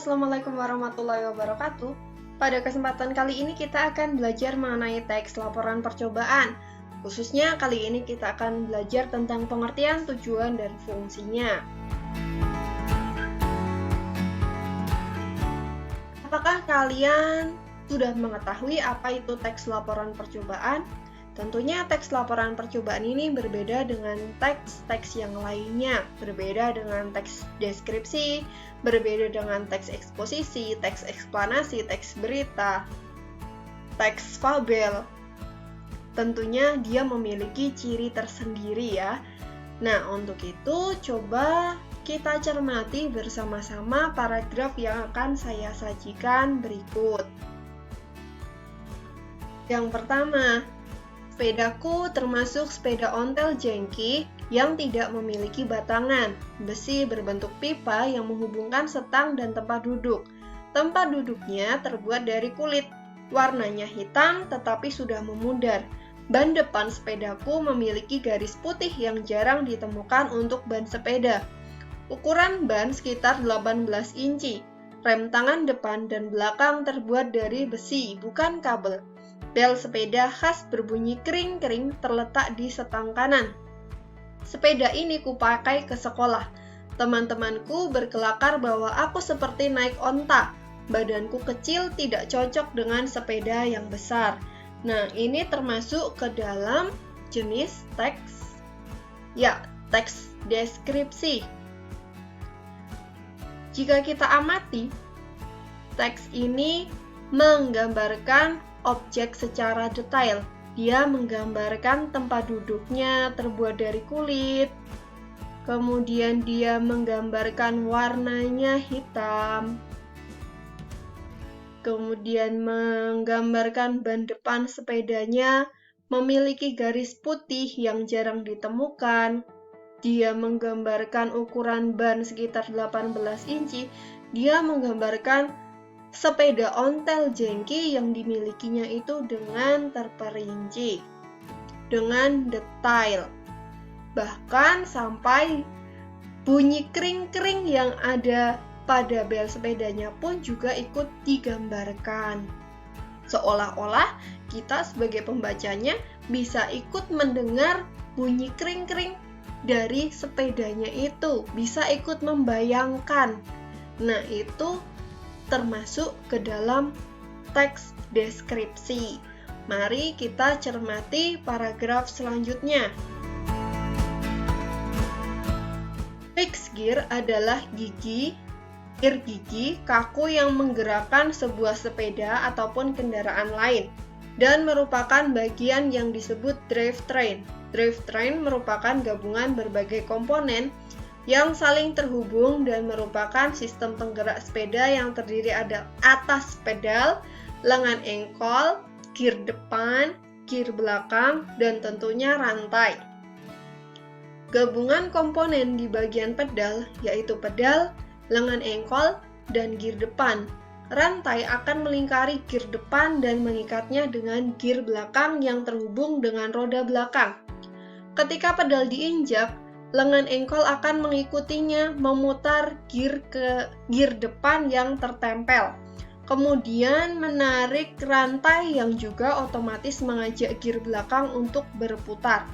Assalamualaikum warahmatullahi wabarakatuh. Pada kesempatan kali ini kita akan belajar mengenai teks laporan percobaan. Khususnya kali ini kita akan belajar tentang pengertian, tujuan, dan fungsinya. Apakah kalian sudah mengetahui apa itu teks laporan percobaan? Tentunya teks laporan percobaan ini berbeda dengan teks-teks yang lainnya, berbeda dengan teks deskripsi, berbeda dengan teks eksposisi, teks eksplanasi, teks berita, teks fabel. Tentunya dia memiliki ciri tersendiri ya. Nah, untuk itu coba kita cermati bersama-sama paragraf yang akan saya sajikan berikut. Yang pertama, sepedaku termasuk sepeda ontel jengki yang tidak memiliki batangan, besi berbentuk pipa yang menghubungkan setang dan tempat duduk. Tempat duduknya terbuat dari kulit, warnanya hitam tetapi sudah memudar. Ban depan sepedaku memiliki garis putih yang jarang ditemukan untuk ban sepeda. Ukuran ban sekitar 18 inci. Rem tangan depan dan belakang terbuat dari besi, bukan kabel. Bel sepeda khas berbunyi kering-kering terletak di setang kanan. Sepeda ini kupakai ke sekolah. Teman-temanku berkelakar bahwa aku seperti naik onta. Badanku kecil tidak cocok dengan sepeda yang besar. Nah, ini termasuk ke dalam jenis teks. Ya, teks deskripsi. Jika kita amati, teks ini menggambarkan objek secara detail. Dia menggambarkan tempat duduknya terbuat dari kulit. Kemudian dia menggambarkan warnanya hitam. Kemudian menggambarkan ban depan sepedanya memiliki garis putih yang jarang ditemukan. Dia menggambarkan ukuran ban sekitar 18 inci. Dia menggambarkan sepeda ontel jengki yang dimilikinya itu dengan terperinci, dengan detail. Bahkan sampai bunyi kring-kring yang ada pada bel sepedanya pun juga ikut digambarkan. Seolah-olah kita sebagai pembacanya bisa ikut mendengar bunyi kring-kring dari sepedanya itu, bisa ikut membayangkan. Nah, itu termasuk ke dalam teks deskripsi. Mari kita cermati paragraf selanjutnya. Fixed gear adalah gigi kaku yang menggerakkan sebuah sepeda ataupun kendaraan lain dan merupakan bagian yang disebut drivetrain. Drivetrain merupakan gabungan berbagai komponen yang saling terhubung dan merupakan sistem penggerak sepeda yang terdiri atas pedal, lengan engkol, gir depan, gir belakang, dan tentunya rantai. Gabungan komponen di bagian pedal yaitu pedal, lengan engkol, dan gir depan. Rantai akan melingkari gir depan dan mengikatnya dengan gir belakang yang terhubung dengan roda belakang. Ketika pedal diinjak, lengan engkol akan mengikutinya memutar gir ke gir depan yang tertempel. Kemudian menarik rantai yang juga otomatis mengajak gir belakang untuk berputar.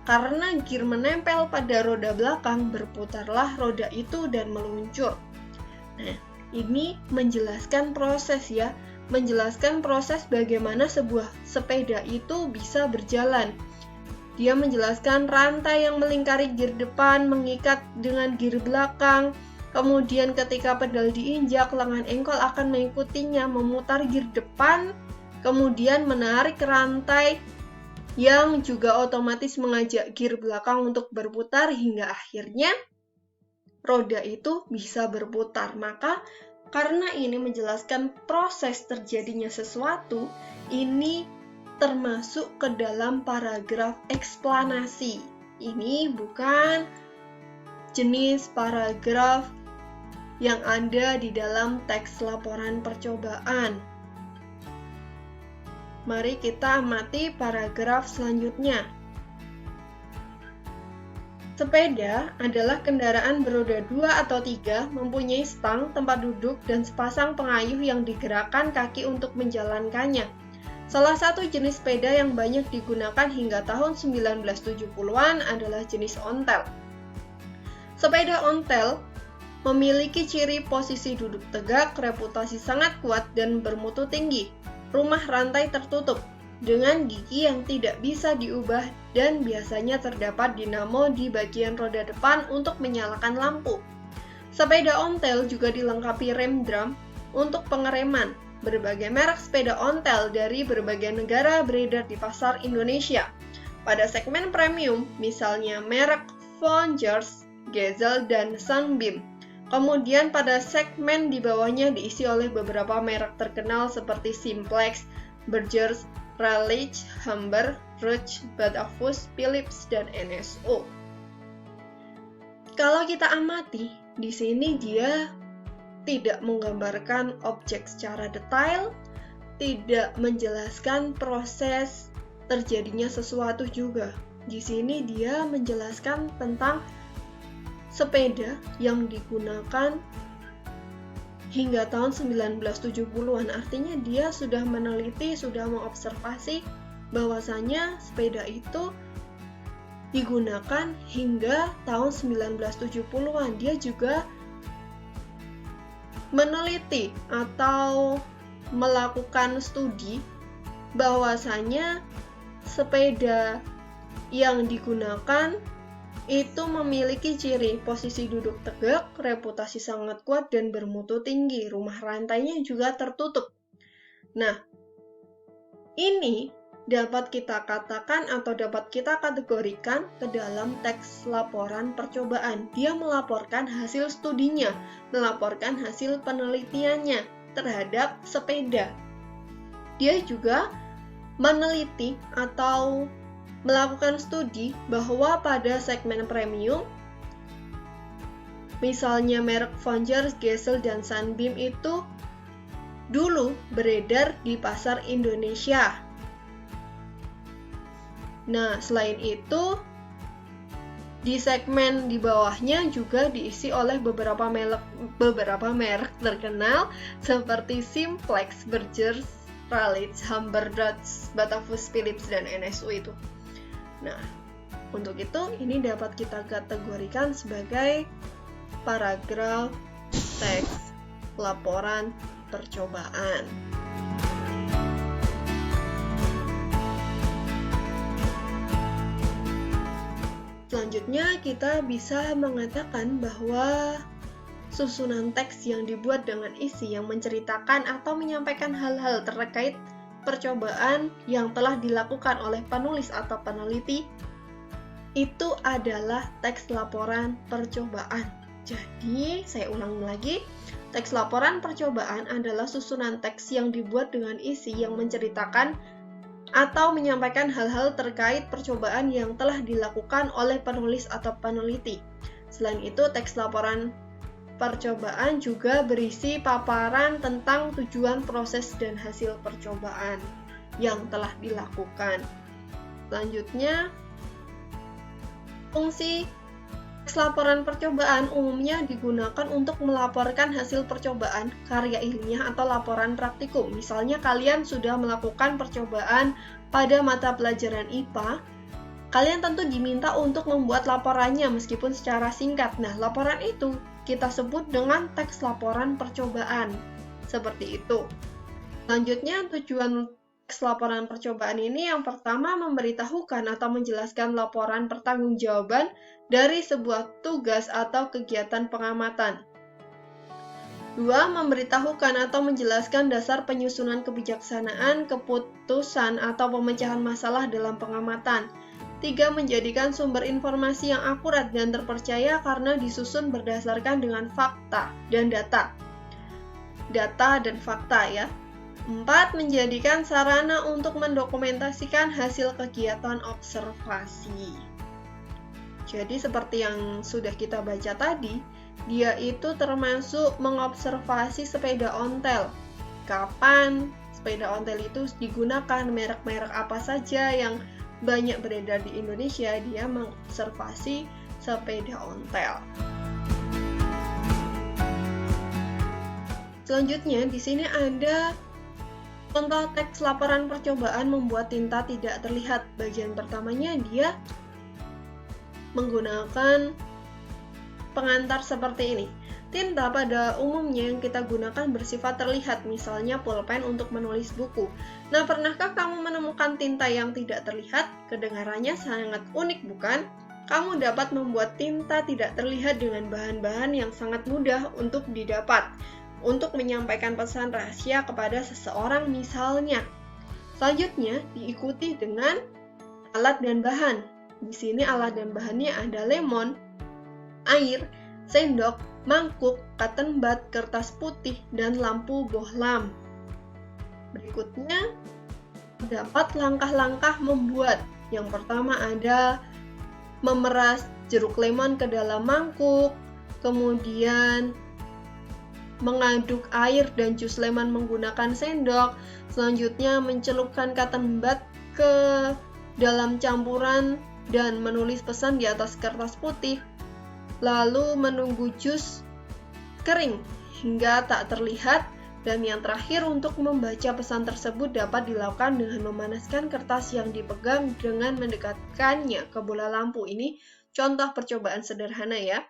Karena gir menempel pada roda belakang, berputarlah roda itu dan meluncur. Nah, ini menjelaskan proses ya, menjelaskan proses bagaimana sebuah sepeda itu bisa berjalan. Dia menjelaskan rantai yang melingkari gir depan mengikat dengan gir belakang. Kemudian ketika pedal diinjak, lengan engkol akan mengikutinya memutar gir depan, kemudian menarik rantai yang juga otomatis mengajak gir belakang untuk berputar hingga akhirnya roda itu bisa berputar. Maka karena ini menjelaskan proses terjadinya sesuatu, ini termasuk ke dalam paragraf eksplanasi. Ini bukan jenis paragraf yang ada di dalam teks laporan percobaan. Mari kita amati paragraf selanjutnya. Sepeda adalah kendaraan beroda 2 atau 3, mempunyai stang, tempat duduk, dan sepasang pengayuh yang digerakkan kaki untuk menjalankannya. Salah satu jenis sepeda yang banyak digunakan hingga tahun 1970-an adalah jenis ontel. Sepeda ontel memiliki ciri posisi duduk tegak, reputasi sangat kuat, dan bermutu tinggi. Rumah rantai tertutup, dengan gigi yang tidak bisa diubah, dan biasanya terdapat dinamo di bagian roda depan untuk menyalakan lampu. Sepeda ontel juga dilengkapi rem drum untuk pengereman. Berbagai merek sepeda ontel dari berbagai negara beredar di pasar Indonesia. Pada segmen premium, misalnya merek Vongers, Gazelle, dan Sunbeam. Kemudian pada segmen di bawahnya diisi oleh beberapa merek terkenal seperti Simplex, Bergers, Raleigh, Humber, Rouge, Batafuss, Philips, dan NSO. Kalau kita amati, di sini dia tidak menggambarkan objek secara detail, tidak menjelaskan proses terjadinya sesuatu juga. Di sini dia menjelaskan tentang sepeda yang digunakan hingga tahun 1970-an. Artinya dia sudah meneliti, sudah mengobservasi bahwasanya sepeda itu digunakan hingga tahun 1970-an. Dia juga meneliti atau melakukan studi bahwasanya sepeda yang digunakan itu memiliki ciri posisi duduk tegak, reputasi sangat kuat, dan bermutu tinggi. Rumah rantainya juga tertutup. Nah, ini dapat kita katakan atau dapat kita kategorikan ke dalam teks laporan percobaan. Dia melaporkan hasil studinya, melaporkan hasil penelitiannya terhadap sepeda. Dia juga meneliti atau melakukan studi bahwa pada segmen premium, misalnya merek Vongers, Gazelle, dan Sunbeam itu dulu beredar di pasar Indonesia. Nah, selain itu, di segmen di bawahnya juga diisi oleh beberapa merek terkenal seperti Simplex, Bergers, Raleigh, Humber, Rouge, Batafuss, Philips, dan NSO itu. Nah, untuk itu ini dapat kita kategorikan sebagai paragraf teks laporan percobaan. Selanjutnya, kita bisa mengatakan bahwa susunan teks yang dibuat dengan isi yang menceritakan atau menyampaikan hal-hal terkait percobaan yang telah dilakukan oleh penulis atau peneliti itu adalah teks laporan percobaan. Jadi, saya ulangi lagi, teks laporan percobaan adalah susunan teks yang dibuat dengan isi yang menceritakan atau menyampaikan hal-hal terkait percobaan yang telah dilakukan oleh penulis atau peneliti. Selain itu, teks laporan percobaan juga berisi paparan tentang tujuan, proses, dan hasil percobaan yang telah dilakukan. Selanjutnya, fungsi teks laporan percobaan umumnya digunakan untuk melaporkan hasil percobaan, karya ilmiah, atau laporan praktikum. Misalnya kalian sudah melakukan percobaan pada mata pelajaran IPA, kalian tentu diminta untuk membuat laporannya meskipun secara singkat. Nah, laporan itu kita sebut dengan teks laporan percobaan. Seperti itu. Selanjutnya, tujuan teks laporan percobaan ini yang pertama memberitahukan atau menjelaskan laporan pertanggungjawaban dari sebuah tugas atau kegiatan pengamatan. 2. Memberitahukan atau menjelaskan dasar penyusunan kebijaksanaan, keputusan, atau pemecahan masalah dalam pengamatan. 3. Menjadikan sumber informasi yang akurat dan terpercaya karena disusun berdasarkan dengan fakta dan data. Data dan fakta ya. 4. Menjadikan sarana untuk mendokumentasikan hasil kegiatan observasi. Jadi seperti yang sudah kita baca tadi, dia itu termasuk mengobservasi sepeda ontel. Kapan sepeda ontel itu digunakan, merek-merek apa saja yang banyak beredar di Indonesia, dia mengobservasi sepeda ontel. Selanjutnya di sini ada contoh teks laporan percobaan membuat tinta tidak terlihat. Bagian pertamanya dia menggunakan pengantar seperti ini. Tinta pada umumnya yang kita gunakan bersifat terlihat, misalnya pulpen untuk menulis buku. Nah, pernahkah kamu menemukan tinta yang tidak terlihat? Kedengarannya sangat unik, bukan? Kamu dapat membuat tinta tidak terlihat dengan bahan-bahan yang sangat mudah untuk didapat, untuk menyampaikan pesan rahasia kepada seseorang misalnya. Selanjutnya, diikuti dengan alat dan bahan. Di sini alat dan bahannya ada lemon, air, sendok, mangkuk, cotton bud, kertas putih, dan lampu bohlam. Berikutnya, terdapat langkah-langkah membuat. Yang pertama ada memeras jeruk lemon ke dalam mangkuk, kemudian mengaduk air dan jus lemon menggunakan sendok, selanjutnya mencelupkan cotton bud ke dalam campuran dan menulis pesan di atas kertas putih, lalu menunggu jus kering hingga tak terlihat, dan yang terakhir untuk membaca pesan tersebut dapat dilakukan dengan memanaskan kertas yang dipegang dengan mendekatkannya ke bola lampu. Ini contoh percobaan sederhana ya.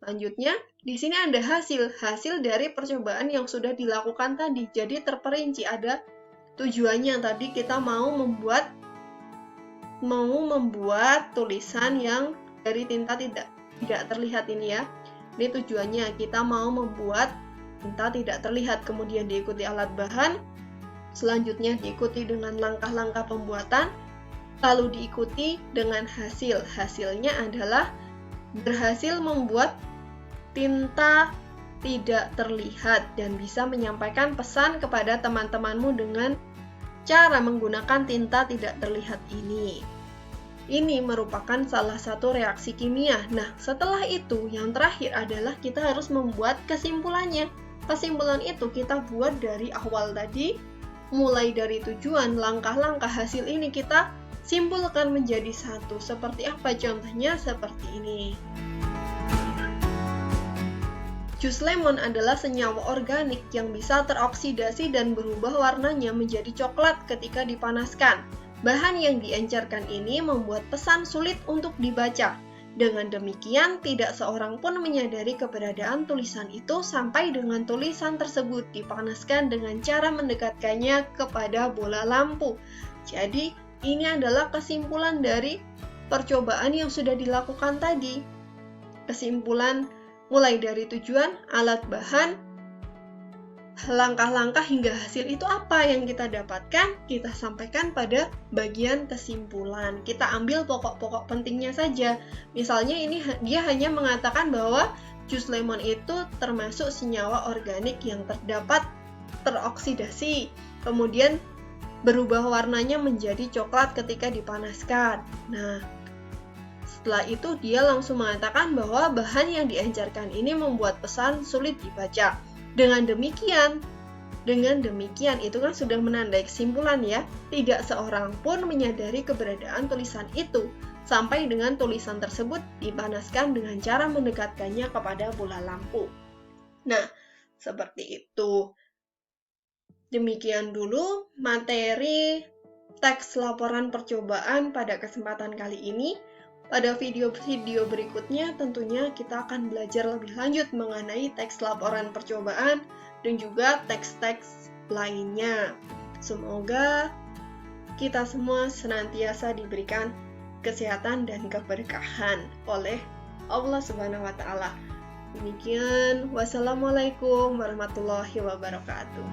Selanjutnya, di sini ada hasil dari percobaan yang sudah dilakukan tadi. Jadi terperinci ada tujuannya. Tadi kita mau membuat tulisan yang dari tinta tidak terlihat ini ya. Ini tujuannya, kita mau membuat tinta tidak terlihat, kemudian diikuti alat bahan, selanjutnya diikuti dengan langkah-langkah pembuatan, lalu diikuti dengan hasil. Hasilnya adalah berhasil membuat tinta tidak terlihat dan bisa menyampaikan pesan kepada teman-temanmu dengan cara menggunakan tinta tidak terlihat ini. Ini merupakan salah satu reaksi kimia. Nah, setelah itu yang terakhir adalah kita harus membuat kesimpulannya. Kesimpulan itu kita buat dari awal tadi, mulai dari tujuan, langkah-langkah hasil ini kita simpulkan menjadi satu. Seperti apa contohnya? Seperti ini. Jus lemon adalah senyawa organik yang bisa teroksidasi dan berubah warnanya menjadi coklat ketika dipanaskan. Bahan yang diencerkan ini membuat pesan sulit untuk dibaca. Dengan demikian, tidak seorang pun menyadari keberadaan tulisan itu sampai dengan tulisan tersebut dipanaskan dengan cara mendekatkannya kepada bola lampu. Jadi, ini adalah kesimpulan dari percobaan yang sudah dilakukan tadi. Kesimpulan mulai dari tujuan, alat bahan, langkah-langkah hingga hasil itu apa yang kita dapatkan, kita sampaikan pada bagian kesimpulan. Kita ambil pokok-pokok pentingnya saja. Misalnya ini dia hanya mengatakan bahwa jus lemon itu termasuk senyawa organik yang terdapat teroksidasi, kemudian berubah warnanya menjadi coklat ketika dipanaskan. Nah, setelah itu dia langsung mengatakan bahwa bahan yang diencerkan ini membuat pesan sulit dibaca. Dengan demikian itu kan sudah menandai kesimpulan ya. Tidak seorang pun menyadari keberadaan tulisan itu sampai dengan tulisan tersebut dipanaskan dengan cara mendekatkannya kepada bola lampu. Nah, seperti itu. Demikian dulu materi teks laporan percobaan pada kesempatan kali ini. Pada video-video berikutnya tentunya kita akan belajar lebih lanjut mengenai teks laporan percobaan dan juga teks-teks lainnya. Semoga kita semua senantiasa diberikan kesehatan dan keberkahan oleh Allah Subhanahu wa Ta'ala. Demikian, wassalamualaikum warahmatullahi wabarakatuh.